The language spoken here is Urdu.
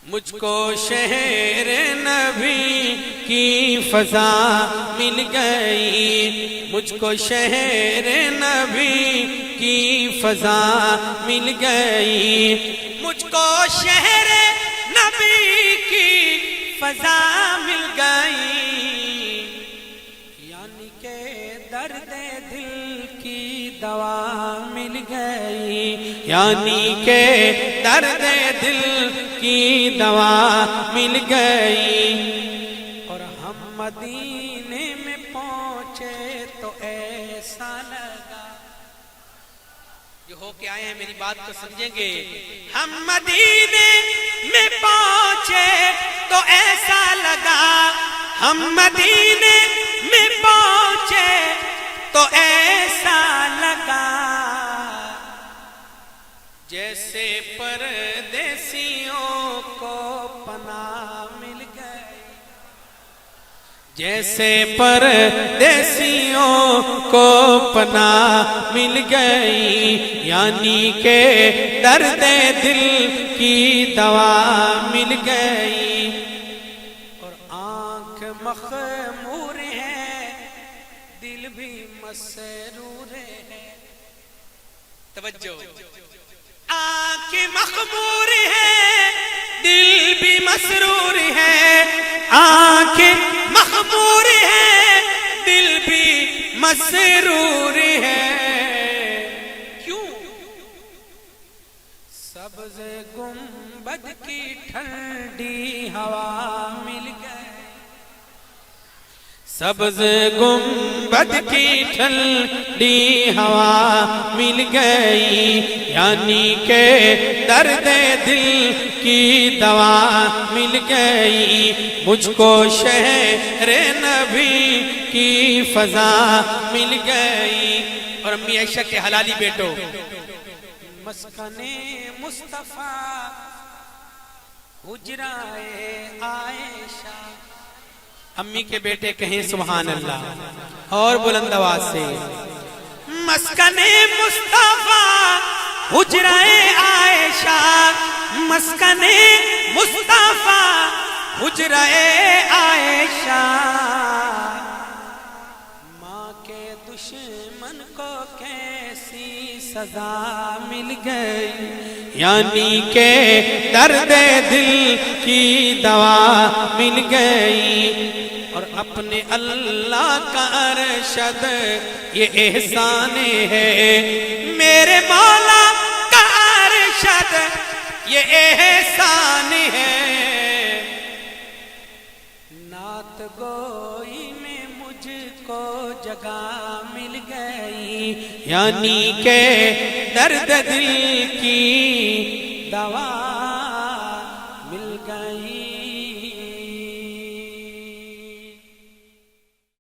مجھ کو شہر نبی کی فضا مل گئی، مجھ کو شہر نبی کی فضا مل گئی، مجھ کو شہر نبی کی فضا مل گئی، یعنی کہ درد دل کی دوا مل گئی، یعنی کہ درد دل کی دوا مل گئی۔ اور ہم مدینے میں پہنچے تو ایسا لگا، جو ہو کے آئے ہیں میری بات کو سمجھیں گے، ہم مدینے میں پہنچے تو ایسا لگا، ہم مدینے میں پہنچے تو ایسا لگا، جیسے پردیسیوں کو پناہ مل گئی، جیسے پردیسیوں کو پناہ مل گئی، یعنی کہ درد دل کی دوا مل گئی۔ اور آنکھ مخمور ہے، دل بھی مسرور ہے، توجہ، آنکھ مخمور ہے، دل بھی مسرور ہے، آنکھ مخمور ہے، دل بھی مسرور ہے، کیوں؟ سبز گنبد کی ٹھنڈی ہوا مل گئی، سبز گنبد کی ٹھنڈی ہوا مل گئی، یعنی کہ درد دل کی دوا مل گئی، مجھ کو شہر نبی کی فضا مل گئی۔ اور امی عائشہ کے حلالی بیٹو، مسکن مصطفیٰ حجرائے عائشہ، امی کے بیٹے کہیں سبحان اللہ اور بلند آواز سے، مسکن مصطفیٰ حجرائے عائشہ، مسکن مصطفیٰ حجرائے عائشہ، ماں کے دشمن کو کیسی سزا مل گئی، یعنی کہ درد دل کی دوا مل گئی۔ اور اپنے اللہ کا ارشد یہ احسان ہے، میرے مولا کا ارشد یہ احسان ہے، نعت گوئی میں مجھ کو جگہ مل گئی، یعنی کہ درد دل کی دوا مل گئی۔